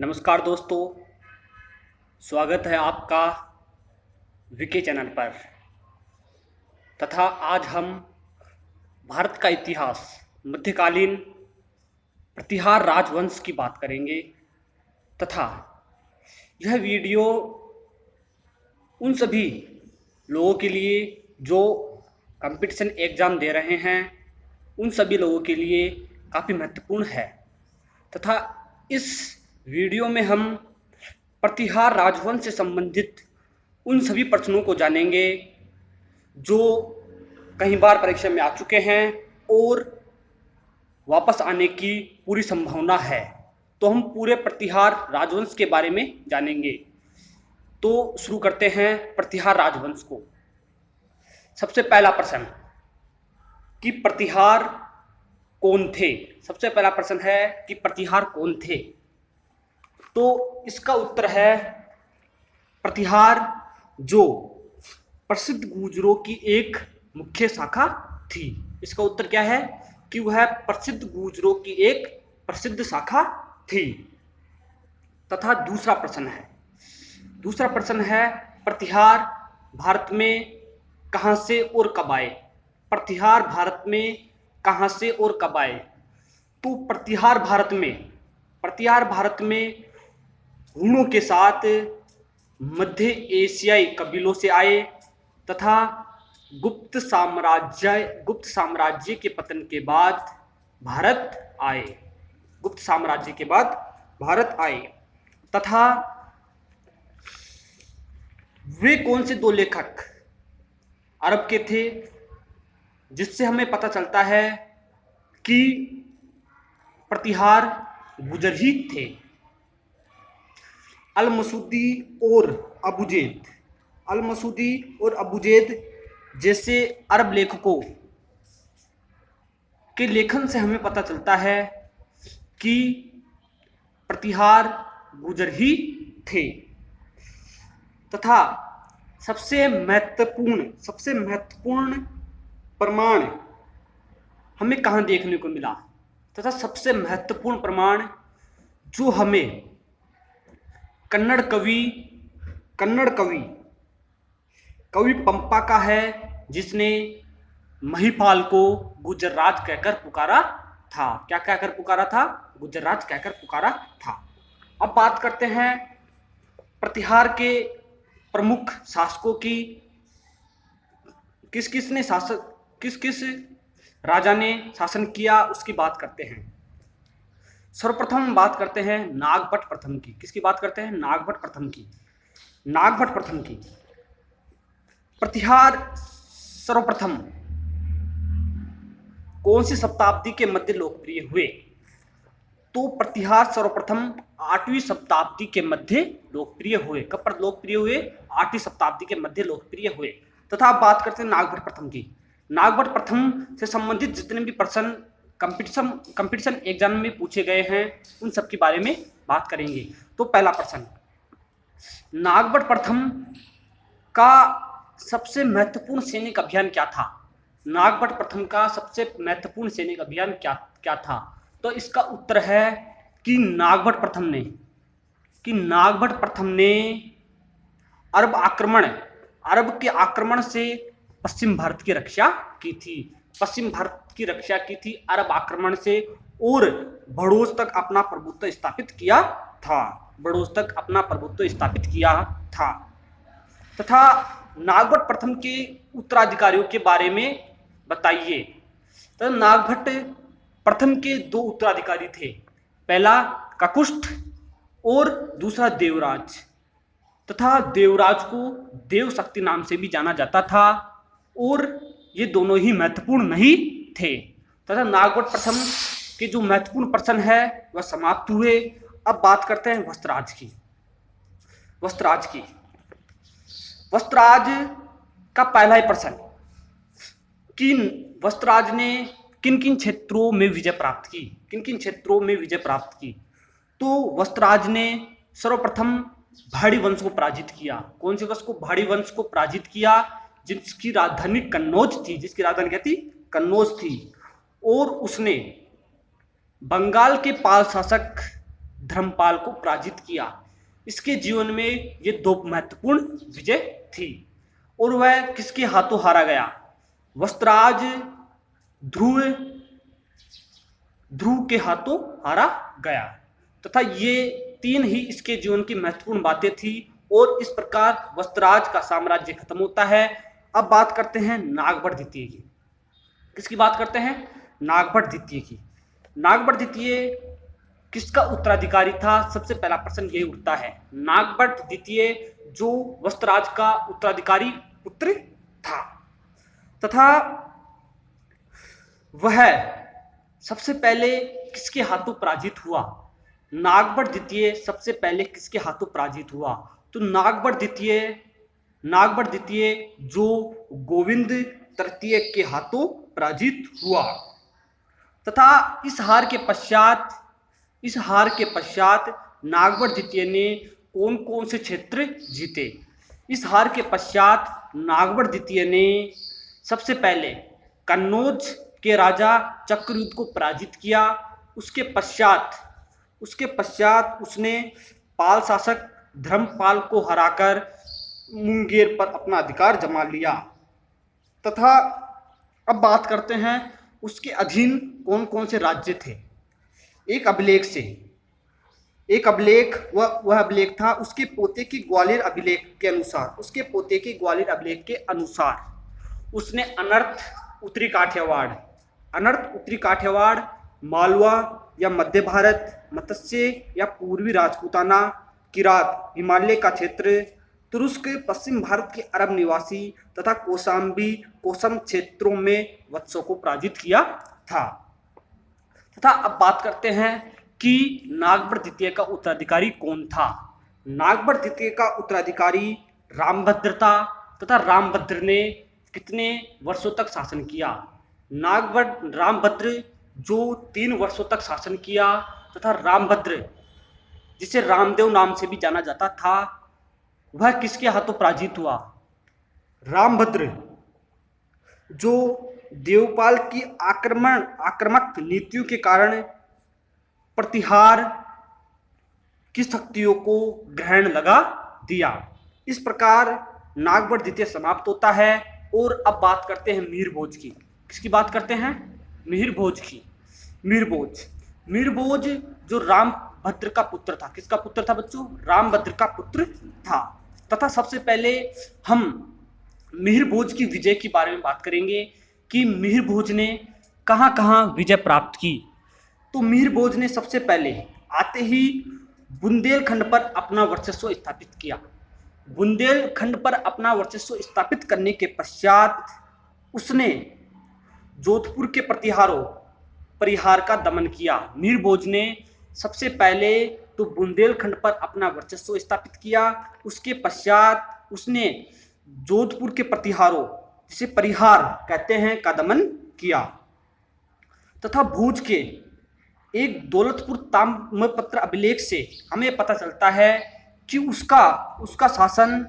नमस्कार दोस्तों, स्वागत है आपका विके चैनल पर। तथा आज हम भारत का इतिहास, मध्यकालीन प्रतिहार राजवंश की बात करेंगे। तथा यह वीडियो उन सभी लोगों के लिए जो कंपटीशन एग्ज़ाम दे रहे हैं, उन सभी लोगों के लिए काफ़ी महत्वपूर्ण है। तथा इस वीडियो में हम प्रतिहार राजवंश से संबंधित उन सभी प्रश्नों को जानेंगे जो कई बार परीक्षा में आ चुके हैं और वापस आने की पूरी संभावना है। तो हम पूरे प्रतिहार राजवंश के बारे में जानेंगे। तो शुरू करते हैं प्रतिहार राजवंश को। सबसे पहला प्रश्न कि प्रतिहार कौन थे। सबसे पहला प्रश्न है कि प्रतिहार कौन थे। तो इसका उत्तर है प्रतिहार जो प्रसिद्ध गुर्जरों की एक मुख्य शाखा थी। इसका उत्तर क्या है कि वह प्रसिद्ध गुर्जरों की एक प्रसिद्ध शाखा थी। तथा दूसरा प्रश्न है प्रतिहार भारत में कहां से और कब आए। प्रतिहार भारत में कहां से और कब आए। तो प्रतिहार भारत में हुणों के साथ मध्य एशियाई कबीलों से आए तथा गुप्त साम्राज्य के पतन के बाद भारत आए। तथा वे कौन से दो लेखक अरब के थे, जिससे हमें पता चलता है कि प्रतिहार गुजरही थे। अल-मसूदी और अबूजेद जैसे अरब लेखकों के लेखन से हमें पता चलता है कि प्रतिहार गुजरही थे। तथा सबसे महत्वपूर्ण प्रमाण हमें कहाँ देखने को मिला। तथा सबसे महत्वपूर्ण प्रमाण जो हमें कन्नड़ कवि पंपा का है, जिसने महिपाल को गुजराज कहकर पुकारा था। क्या कहकर पुकारा था? गुजराज कहकर पुकारा था। अब बात करते हैं प्रतिहार के प्रमुख शासकों की। किस राजा ने शासन किया, उसकी बात करते हैं। सर्वप्रथम बात करते हैं नागभट्ट प्रथम की। किसकी बात करते हैं? नागभट्ट प्रथम की। प्रतिहार सर्वप्रथम कौन सी शताब्दी के मध्य लोकप्रिय हुए? तो प्रतिहार सर्वप्रथम 8वीं शताब्दी के मध्य लोकप्रिय हुए। कब पर लोकप्रिय हुए? 8वीं शताब्दी के मध्य लोकप्रिय हुए। तथा आप बात करते हैं नागभट्ट प्रथम की। नागभट्ट प्रथम से संबंधित जितने भी प्रश्न कंपटीशन एग्जाम में पूछे गए हैं, उन सब के बारे में बात करेंगे। तो पहला प्रश्न, नागभट्ट प्रथम का सबसे महत्वपूर्ण सैनिक अभियान क्या था? नागभट्ट प्रथम का सबसे महत्वपूर्ण सैनिक अभियान क्या था? तो इसका उत्तर है कि नागभट्ट प्रथम ने अरब के आक्रमण से पश्चिम भारत की रक्षा की थी। अरब आक्रमण से, और बड़ौज तक अपना प्रभुत्व स्थापित किया था। तथा नागभट्ट प्रथम के उत्तराधिकारियों के बारे में बताइए। तो नागभट्ट प्रथम के दो उत्तराधिकारी थे, पहला ककुष्ठ और दूसरा देवराज। तथा देवराज को देव शक्ति नाम से भी जाना जाता था, और ये दोनों ही महत्वपूर्ण नहीं थे। तथा नागभट्ट प्रथम के जो महत्वपूर्ण प्रश्न है वह समाप्त हुए। अब बात करते हैं वस्त्राज का पहला ही प्रश्न कि वस्त्राज ने किन किन क्षेत्रों में विजय प्राप्त की। तो वस्त्राज ने सर्वप्रथम भाड़ी वंश को पराजित किया। कौन से वंश को? भाड़ी वंश को पराजित किया, जिसकी राजधानी कन्नौज थी। और उसने बंगाल के पाल शासक धर्मपाल को पराजित किया। इसके जीवन में ये दो महत्वपूर्ण विजय थी। और वह किसके हाथों हारा गया? वस्त्राज ध्रुव के हाथों हारा गया। तथा ये तीन ही इसके जीवन की महत्वपूर्ण बातें थी। और इस प्रकार वस्त्राज का साम्राज्य खत्म होता है। अब बात करते हैं नागभट्ट द्वितीय की। किसकी बात करते हैं? नागभट्ट द्वितीय की। नागभट्ट द्वितीय किसका उत्तराधिकारी था? सबसे पहला प्रश्न यही उठता है। नागभट्ट द्वितीय जो वस्त्राज का उत्तराधिकारी पुत्र था तथा वह सबसे पहले किसके हाथों पराजित हुआ? नागभट्ट द्वितीय सबसे पहले किसके हाथों पराजित हुआ? तो नागभट्ट द्वितीय जो गोविंद तृतीय के हाथों पराजित हुआ। तथा इस हार के पश्चात नागभट्ट द्वितीय ने कौन कौन से क्षेत्र जीते? इस हार के पश्चात नागभट्ट द्वितीय ने सबसे पहले कन्नौज के राजा चक्रयुध को पराजित किया। उसके पश्चात उसने पाल शासक धर्मपाल को हराकर मुंगेर पर अपना अधिकार जमा लिया। तथा अब बात करते हैं उसके अधीन कौन कौन से राज्य थे। एक अभिलेख वह अभिलेख था उसके पोते के ग्वालियर अभिलेख के अनुसार उसने अनर्थ उत्तरी काठियावाड़, मालवा या मध्य भारत, मत्स्य या पूर्वी राजपूताना, किरात हिमालय का क्षेत्र, तुरुस्क पश्चिम भारत के अरब निवासी तथा कोसम क्षेत्रों में वत्सों को पराजित किया था। तथा अब बात करते हैं कि नागभट्ट द्वितीय का उत्तराधिकारी कौन था। नागभट्ट द्वितीय का उत्तराधिकारी रामभद्र था। तथा रामभद्र ने कितने वर्षों तक शासन किया? रामभद्र जो 3 वर्षों तक शासन किया। तथा रामभद्र जिसे रामदेव नाम से भी जाना जाता था वह किसके हाथों पराजित हुआ? रामभद्र जो देवपाल की आक्रामक नीतियों के कारण प्रतिहार की शक्तियों को ग्रहण लगा दिया। इस प्रकार नागभट्ट द्वितीय समाप्त होता है। और अब बात करते हैं मिहिरभोज की। किसकी बात करते हैं? मिहिरभोज की। मिहिरभोज जो रामभद्र का पुत्र था। किसका पुत्र था बच्चों? रामभद्र का पुत्र था। तथा सबसे पहले हम मिहिरभोज की विजय के बारे में बात करेंगे कि मिहिरभोज ने कहाँ कहाँ विजय प्राप्त की। तो मिहिरभोज ने सबसे पहले आते ही बुंदेलखंड पर अपना वर्चस्व स्थापित किया। बुंदेलखंड पर अपना वर्चस्व स्थापित करने के पश्चात उसने जोधपुर के परिहार का दमन किया। मिहिरभोज ने सबसे पहले तो बुंदेलखंड पर अपना वर्चस्व स्थापित किया। उसके पश्चात उसने जोधपुर के प्रतिहारों जिसे परिहार कहते हैं का दमन किया। तथा भूज के एक दौलतपुर ताम्रपत्र अभिलेख से हमें पता चलता है कि उसका शासन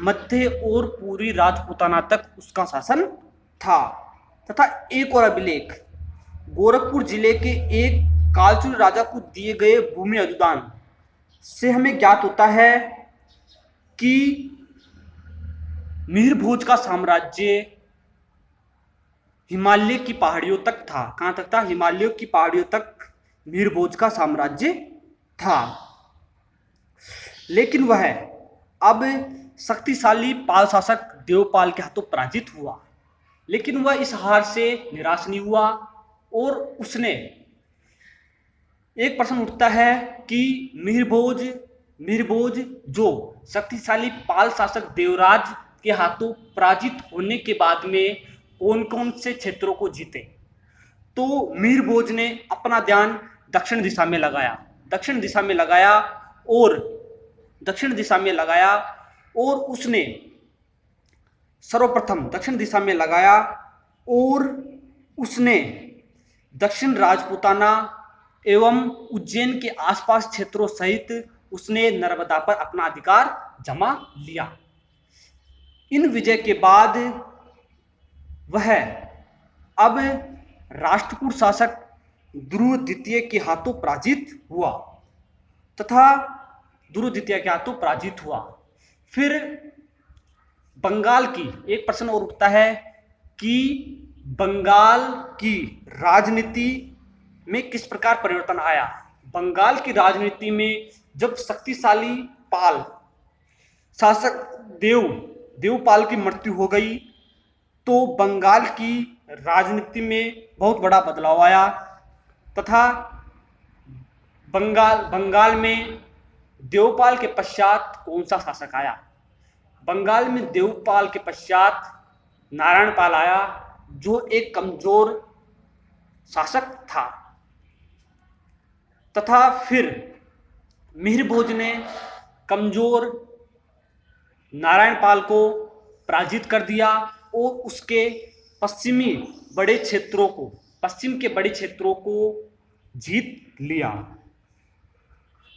मध्य और पूर्वी राजपूताना तक उसका शासन था। तथा एक और अभिलेख गोरखपुर जिले के एक कालचूर राजा को दिए गए भूमि अनुदान से हमें ज्ञात होता है कि मिहिरभोज का साम्राज्य हिमालय की पहाड़ियों तक था। कहाँ तक था? हिमालयों की पहाड़ियों तक मिहिरभोज का साम्राज्य था। लेकिन वह अब शक्तिशाली पाल शासक देवपाल के हाथों पराजित हुआ। लेकिन वह इस हार से निराश नहीं हुआ और उसने एक प्रश्न उठता है कि मिहिरभोज जो शक्तिशाली पाल शासक देवराज के हाथों पराजित होने के बाद में कौन कौन से क्षेत्रों को जीते। तो मिहिरभोज ने अपना ध्यान दक्षिण दिशा में लगाया और उसने सर्वप्रथम दक्षिण दिशा में लगाया और उसने दक्षिण राजपूताना एवं उज्जैन के आसपास क्षेत्रों सहित उसने नर्मदा पर अपना अधिकार जमा लिया। इन विजय के बाद वह अब राष्ट्रकूट शासक ध्रुव द्वितीय के हाथों पराजित हुआ। तथा दुरु द्वितीय क्या तो पराजित हुआ। फिर बंगाल की एक प्रश्न और उठता है कि बंगाल की राजनीति में किस प्रकार परिवर्तन आया। बंगाल की राजनीति में जब शक्तिशाली पाल शासक देवपाल की मृत्यु हो गई तो बंगाल की राजनीति में बहुत बड़ा बदलाव आया तथा बंगाल में देवपाल के पश्चात कौन सा शासक आया। बंगाल में देवपाल के पश्चात नारायण पाल आया जो एक कमजोर शासक था तथा फिर मिहिर भोज ने कमजोर नारायण पाल को पराजित कर दिया और उसके पश्चिम के बड़े क्षेत्रों को जीत लिया।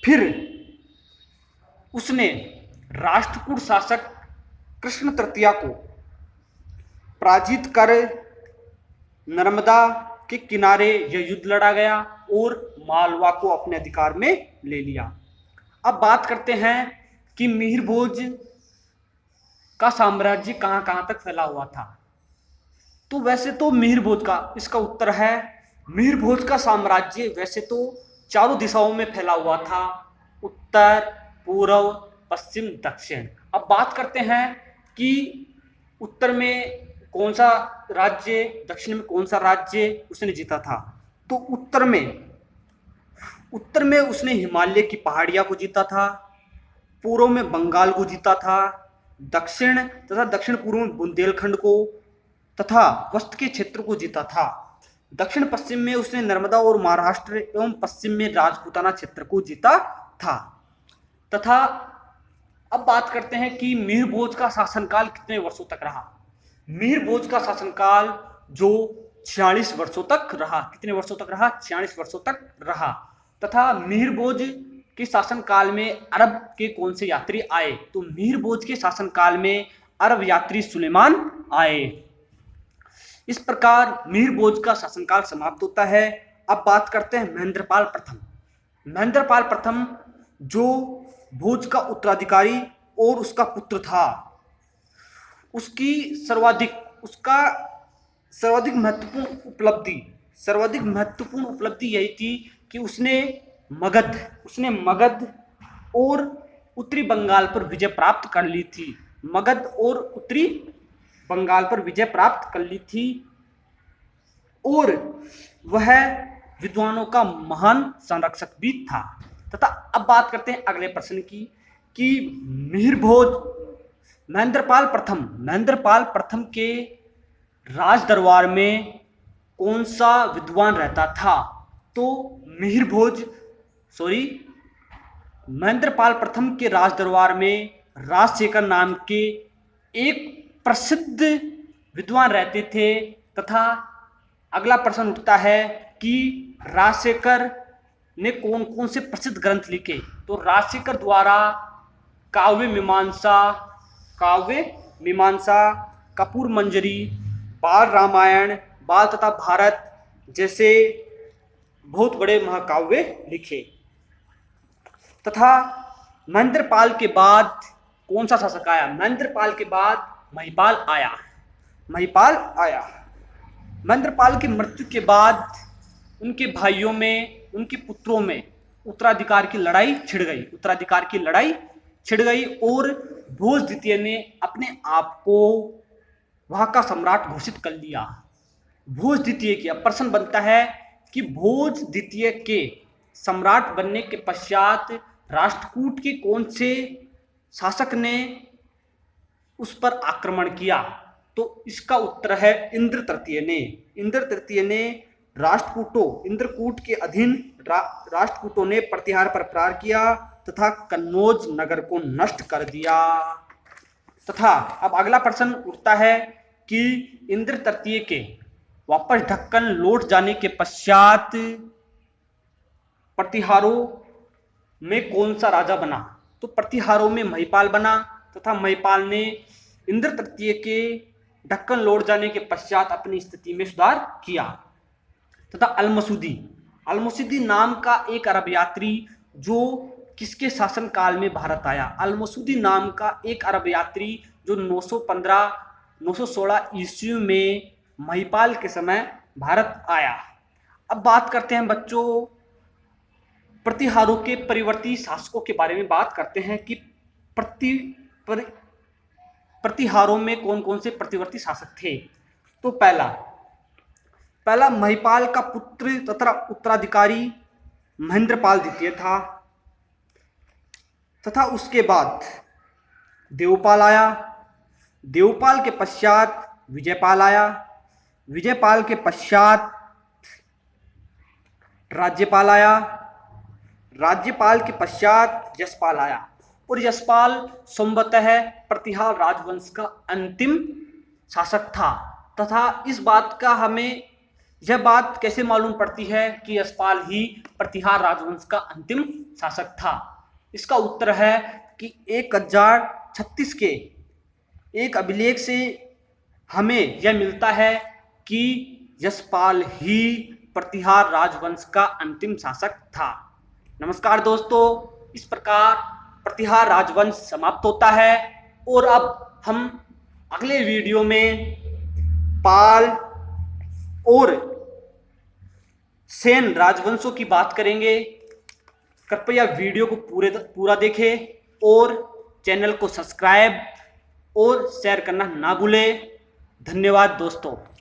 फिर उसने राष्ट्रकूट शासक कृष्ण तृतीया को पराजित कर नर्मदा के किनारे यह युद्ध लड़ा गया और मालवा को अपने अधिकार में ले लिया। अब बात करते हैं कि मिहिर भोज का साम्राज्य कहां कहां तक फैला हुआ था। तो वैसे तो मिहिर भोज का, इसका उत्तर है मिहिर भोज का साम्राज्य वैसे तो चारों दिशाओं में फैला हुआ था, उत्तर, पूर्व, पश्चिम, दक्षिण। अब बात करते हैं कि उत्तर में कौन सा राज्य, दक्षिण में कौन सा राज्य उसने जीता था। तो उत्तर में उसने हिमालय की पहाड़ियां को जीता था, पूर्व में बंगाल को जीता था, दक्षिण तथा दक्षिण पूर्व में बुंदेलखंड को तथा वस्त के क्षेत्र को जीता था। दक्षिण पश्चिम में उसने नर्मदा और महाराष्ट्र एवं पश्चिम में राजपूताना क्षेत्र को जीता था। तथा अब बात करते हैं कि मिहिर भोज का शासनकाल कितने वर्षों तक रहा। मिहिर भोज का शासनकाल जो 46 वर्षों तक रहा। कितने वर्षों तक रहा? 46 वर्षों तक रहा। तथा मिहिर भोज के शासनकाल में अरब के कौन से यात्री आए? तो मिहिर भोज के शासनकाल में अरब यात्री सुलेमान आए। इस प्रकार मिहिर भोज का शासनकाल समाप्त होता है। अब बात करते हैं महेंद्रपाल प्रथम। महेंद्रपाल प्रथम जो भोज का उत्तराधिकारी और उसका पुत्र था, उसकी सर्वाधिक महत्वपूर्ण उपलब्धि यही थी कि उसने मगध और उत्तरी बंगाल पर विजय प्राप्त कर ली थी। मगध और उत्तरी बंगाल पर विजय प्राप्त कर ली थी और वह विद्वानों का महान संरक्षक भी था। तथा अब बात करते हैं अगले प्रश्न की कि महेंद्रपाल प्रथम के राज दरबार में कौन सा विद्वान रहता था। तो महेंद्रपाल प्रथम के राज दरबार में राजशेखर नाम के एक प्रसिद्ध विद्वान रहते थे। तथा अगला प्रश्न उठता है कि राजशेखर ने कौन कौन से प्रसिद्ध ग्रंथ लिखे। तो राजशेखर द्वारा काव्य मीमांसा, कपूर मंजरी, बाल रामायण, बाल तथा भारत जैसे बहुत बड़े महाकाव्य लिखे। तथा महेंद्रपाल के बाद कौन सा शासक आया? महेंद्रपाल के बाद महिपाल आया। महेंद्रपाल की मृत्यु के बाद उनके भाइयों में, उनके पुत्रों में उत्तराधिकार की लड़ाई छिड़ गई और भोज द्वितीय ने अपने आप को वहां का सम्राट घोषित कर लिया। भोज द्वितीय की अब प्रश्न बनता है कि भोज द्वितीय के सम्राट बनने के पश्चात राष्ट्रकूट के कौन से शासक ने उस पर आक्रमण किया। तो इसका उत्तर है इंद्र तृतीय ने इंद्रकूट के अधीन राष्ट्रकूटों ने प्रतिहार पर प्रहार किया तथा कन्नौज नगर को नष्ट कर दिया। तथा अब अगला प्रश्न उठता है कि इंद्र तृतीय के वापस ढक्कन लौट जाने के पश्चात प्रतिहारों में कौन सा राजा बना। तो प्रतिहारों में महिपाल बना तथा महिपाल ने इंद्र तृतीय के ढक्कन लौट जाने के पश्चात अपनी स्थिति में सुधार किया। तथा अलमसूदी नाम का एक अरब यात्री जो किसके शासनकाल में भारत आया? अल-मसूदी नाम का एक अरब यात्री जो 916 ईस्वी में महिपाल के समय भारत आया। अब बात करते हैं बच्चों प्रतिहारों के परिवर्ती शासकों के बारे में बात करते हैं कि प्रतिहारों में कौन कौन से प्रतिवर्ती शासक थे। तो पहला महिपाल का पुत्र तथा उत्तराधिकारी महेंद्रपाल द्वितीय था, तथा उसके बाद देवपाल आया। देवपाल के पश्चात विजयपाल आया। विजयपाल के पश्चात राज्यपाल आया। राज्यपाल के पश्चात यशपाल आया। और यशपाल संभवतः प्रतिहार राजवंश का अंतिम शासक था। तथा इस बात का हमें यह बात कैसे मालूम पड़ती है कि यशपाल ही प्रतिहार राजवंश का अंतिम शासक था? इसका उत्तर है कि 1036 के एक अभिलेख से हमें यह मिलता है कि यशपाल ही प्रतिहार राजवंश का अंतिम शासक था। नमस्कार दोस्तों, इस प्रकार प्रतिहार राजवंश समाप्त होता है और अब हम अगले वीडियो में पाल और सेन राजवंशों की बात करेंगे। कृपया वीडियो को पूरा देखें और चैनल को सब्सक्राइब और शेयर करना ना भूलें। धन्यवाद दोस्तों।